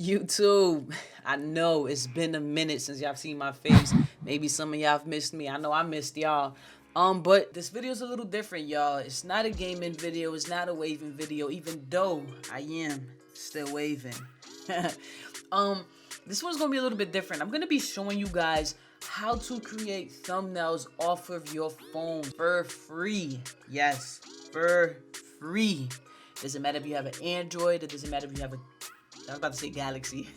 YouTube. I know it's been a minute since y'all seen my face. Maybe some of y'all have missed me. I know I missed y'all. But this video is a little different, y'all. It's not a gaming video. It's not a waving video, even though I am still waving. um, this one's gonna be a little bit different. I'm gonna be showing you guys how to create thumbnails off of your phone for free. Yes, for free. Doesn't matter if you have an Android. It doesn't matter if you have a I was about to say Galaxy.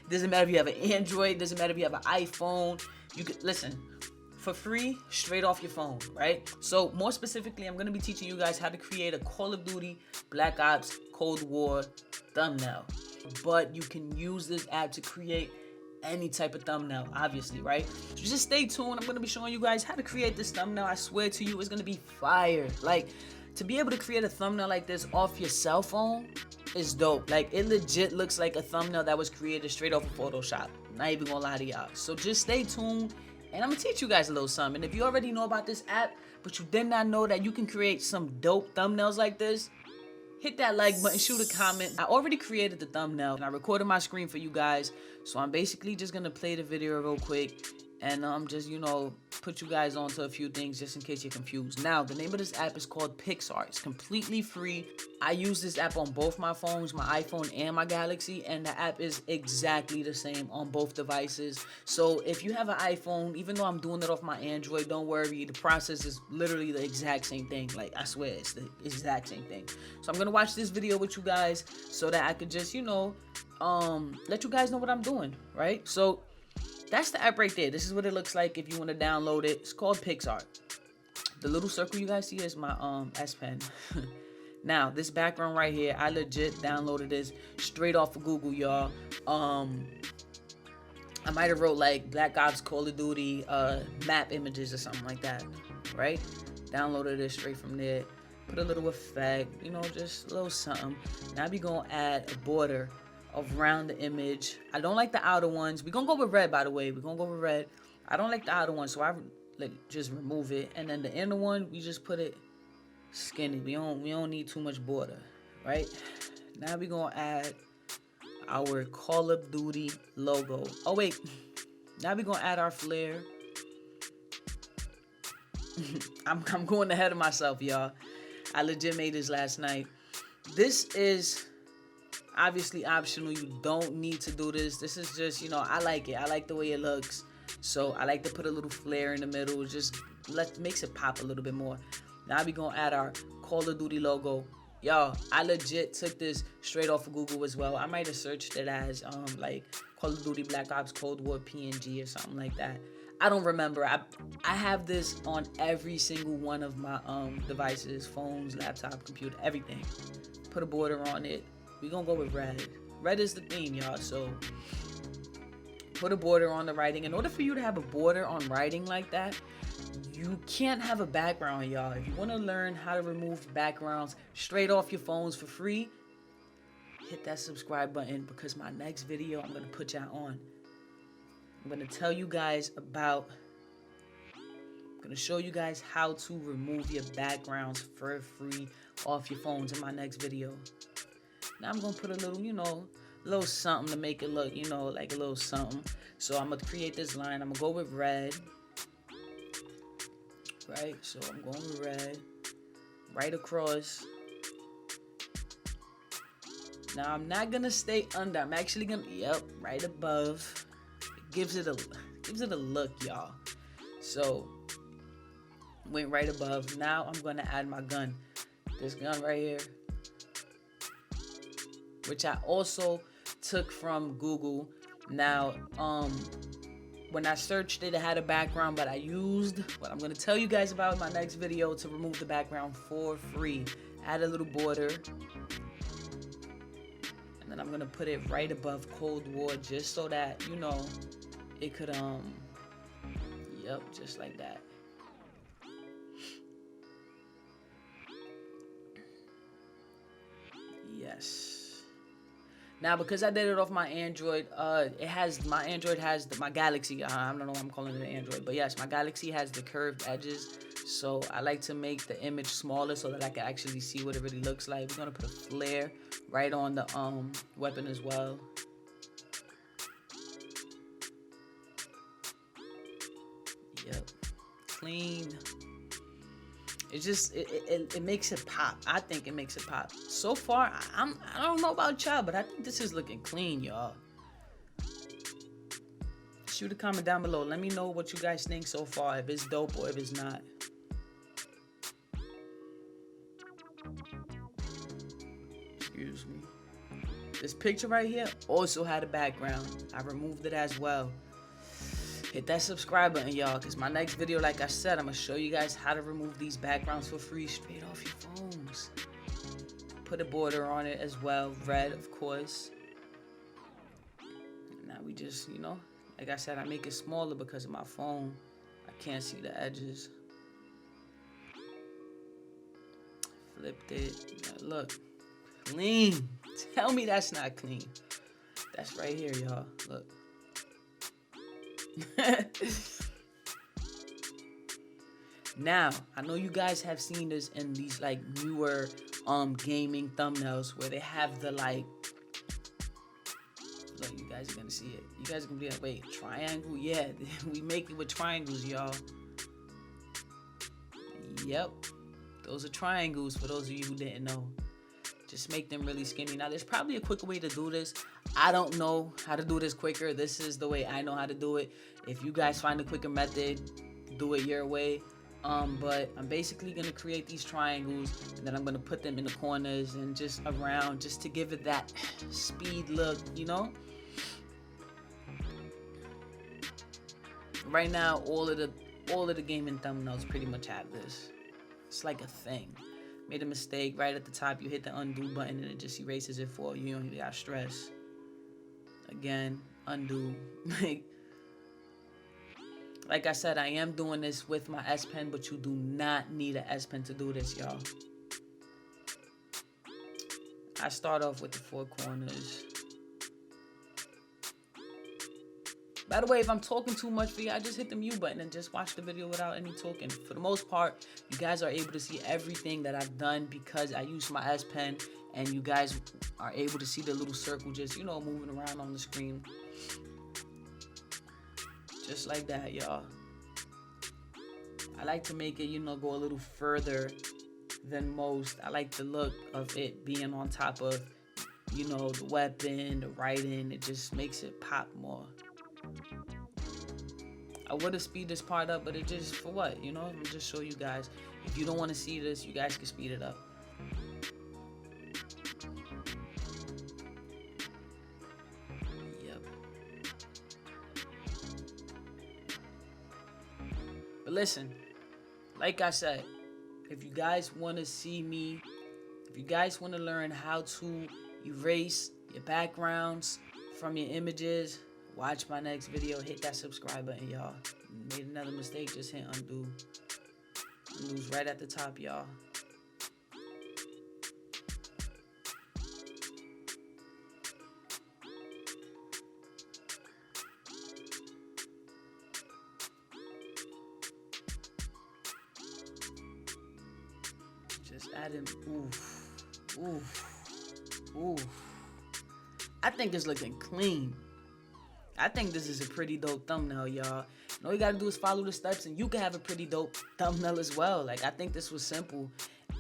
Doesn't matter if you have an Android. Doesn't matter if you have an iPhone. You could listen for free straight off your phone, right? So more specifically, I'm gonna be teaching you guys how to create a Call of Duty Black Ops Cold War thumbnail. But you can use this app to create any type of thumbnail, obviously, right? So just stay tuned. I'm gonna be showing you guys how to create this thumbnail. I swear to you, it's gonna be fire. Like, to be able to create a thumbnail like this off your cell phone is dope. Like, it legit looks like a thumbnail that was created straight off of Photoshop. Not even gonna lie to y'all. So just stay tuned, and I'm gonna teach you guys a little something. If you already know about this app, but you did not know that you can create some dope thumbnails like this, hit that like button, shoot a comment. I already created the thumbnail and I recorded my screen for you guys. So I'm basically just gonna play the video real quick and just, put you guys onto a few things just in case you're confused. Now, the name of this app is called Picsart. It's completely free. I use this app on both my phones, my iPhone and my Galaxy, and the app is exactly the same on both devices. So if you have an iPhone, even though I'm doing it off my Android, don't worry. The process is literally the exact same thing. Like, I swear, it's the exact same thing. So I'm gonna watch this video with you guys so that I could just, let you guys know what I'm doing, right? So that's the app right there. This is what it looks like if you want to download it. It's called Picsart. The little circle you guys see is my S Pen. Now, this background right here, I legit downloaded this straight off of Google, y'all. I might have wrote like Black Ops Call of Duty map images or something like that, right? Downloaded it straight from there. Put a little effect, just a little something. Now I be gonna add a border around the image. I don't like the outer ones. We're gonna go with red, by the way. We're gonna go with red. I don't like the outer one, so I just remove it. And then the inner one, we just put it skinny. We don't need too much border, right? Now we're gonna add our Call of Duty logo. Oh wait, now we're gonna add our flare. I'm going ahead of myself, y'all. I legit made this last night. This is obviously optional. You don't need to do this. This is just, I like it. I like the way it looks. So I like to put a little flare in the middle. Just makes it pop a little bit more. Now we gonna add our Call of Duty logo. Y'all, I legit took this straight off of Google as well. I might have searched it as like Call of Duty Black Ops Cold War PNG or something like that. I don't remember. I have this on every single one of my devices, phones, laptop, computer, everything. Put a border on it. We're gonna go with red. Red is the theme, y'all. So put a border on the writing. In order for you to have a border on writing like that, you can't have a background, y'all. If you want to learn how to remove backgrounds straight off your phones for free, hit that subscribe button, because my next video I'm gonna put y'all on. I'm gonna tell you guys about, I'm gonna show you guys how to remove your backgrounds for free off your phones in my next video. Now I'm gonna put a little, little something to make it look, like a little something. So I'm gonna create this line. I'm gonna go with red. Right, so I'm going with red. Right across. Now I'm not gonna stay under. I'm actually gonna, right above. It gives it a look, y'all. So went right above. Now I'm gonna add my gun. This gun right here, which I also took from Google. Now, when I searched it, it had a background, but I used what I'm going to tell you guys about in my next video to remove the background for free. Add a little border. And then I'm going to put it right above Cold War, just so that, it could, just like that. Yes. Now, because I did it off my Android, my Android has my Galaxy. I don't know why I'm calling it an Android, but yes, my Galaxy has the curved edges. So I like to make the image smaller so that I can actually see what it really looks like. We're gonna put a flare right on the weapon as well. clean. It just it makes it pop. I think it makes it pop. So far, I don't know about y'all, but I think this is looking clean, y'all. Shoot a comment down below. Let me know what you guys think so far, if it's dope or if it's not. Excuse me. This picture right here also had a background. I removed it as well. Hit that subscribe button, y'all, because my next video, like I said, I'm going to show you guys how to remove these backgrounds for free straight off your phones. Put a border on it as well, red, of course. Now we just, you know, like I said, I make it smaller because of my phone. I can't see the edges. Flipped it. Now look, clean. Tell me that's not clean. That's right here, y'all. Look. Now, I know you guys have seen this in these like newer gaming thumbnails where they have the like, look, you guys are gonna see it. You guys are gonna be like, wait, triangle? Yeah, we make it with triangles, y'all. Yep, those are triangles for those of you who didn't know. Just make them really skinny. Now, there's probably a quicker way to do this. I don't know how to do this quicker. This is the way I know how to do it. If you guys find a quicker method, do it your way. But I'm basically gonna create these triangles, and then I'm gonna put them in the corners and just around, just to give it that speed look, you know. Right now, all of the gaming thumbnails pretty much have this. It's like a thing. Made a mistake right at the top, you hit the undo button and it just erases it for you. You don't even got stress. Again, undo. Like I said, I am doing this with my S Pen, but you do not need an S Pen to do this, y'all. I start off with the 4 corners. By the way, if I'm talking too much for you, I just hit the mute button and just watch the video without any talking. For the most part, you guys are able to see everything that I've done because I use my S Pen, and you guys are able to see the little circle just, you know, moving around on the screen. Just like that, y'all. I like to make it, you know, go a little further than most. I like the look of it being on top of, you know, the weapon, the writing. It just makes it pop more. I would have speed this part up, but it just, for what? You know, I'm just show you guys. If you don't want to see this, you guys can speed it up. Yep. But listen, like I said, if you guys want to see me, if you guys want to learn how to erase your backgrounds from your images, watch my next video. Hit that subscribe button, y'all. Made another mistake, just hit undo. Undo's right at the top, y'all. Just add in, oof. I think it's looking clean. I think this is a pretty dope thumbnail, y'all. All you gotta do is follow the steps and you can have a pretty dope thumbnail as well. Like, I think this was simple.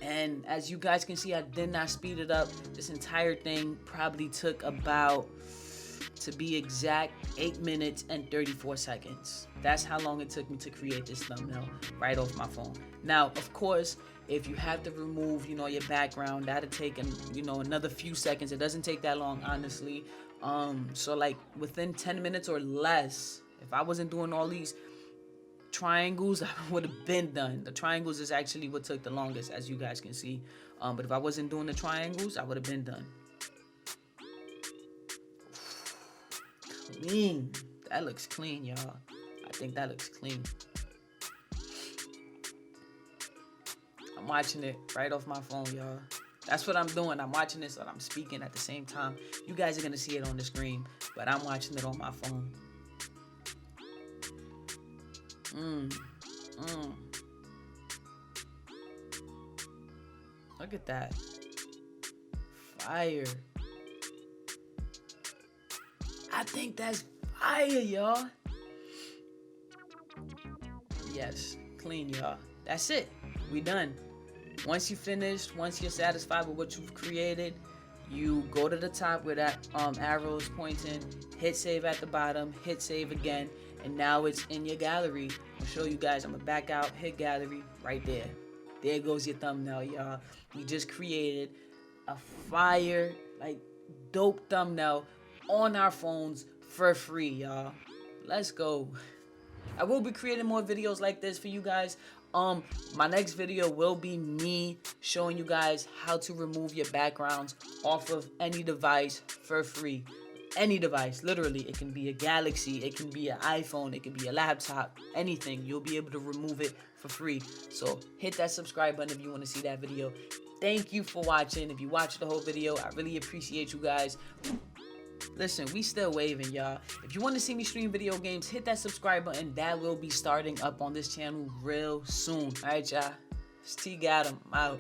And as you guys can see, I did not speed it up. This entire thing probably took about, to be exact, 8 minutes and 34 seconds. That's how long it took me to create this thumbnail right off my phone. Now, of course, if you have to remove, you know, your background, that'll take, you know, another few seconds. It doesn't take that long, honestly. So like within 10 minutes or less, if I wasn't doing all these triangles, I would have been done. The triangles is actually what took the longest, as you guys can see. But if I wasn't doing the triangles, I would have been done. Clean. That looks clean, y'all. I think that looks clean. I'm watching it right off my phone, y'all. That's what I'm doing. I'm watching this and I'm speaking at the same time. You guys are going to see it on the screen, but I'm watching it on my phone. Look at that. Fire. I think that's fire, y'all. Yes. clean, y'all. That's it. We done. Once you finish, once you're satisfied with what you've created, you go to the top where that arrow is pointing, hit save at the bottom, hit save again, and now it's in your gallery. I'll show you guys. I'm gonna back out, hit gallery, right there. There goes your thumbnail, y'all. We just created a fire, like, dope thumbnail on our phones for free, y'all. Let's go. I will be creating more videos like this for you guys. My next video will be me showing you guys how to remove your backgrounds off of any device for free. Any device, literally. It can be a Galaxy, it can be an iPhone, it can be a laptop, anything. You'll be able to remove it for free. So hit that subscribe button if you want to see that video. Thank you for watching. If you watched the whole video, I really appreciate you guys. Listen, we still waving, y'all. If you want to see me stream video games, hit that subscribe button. That will be starting up on this channel real soon. All right, y'all. It's T got 'em. I'm out.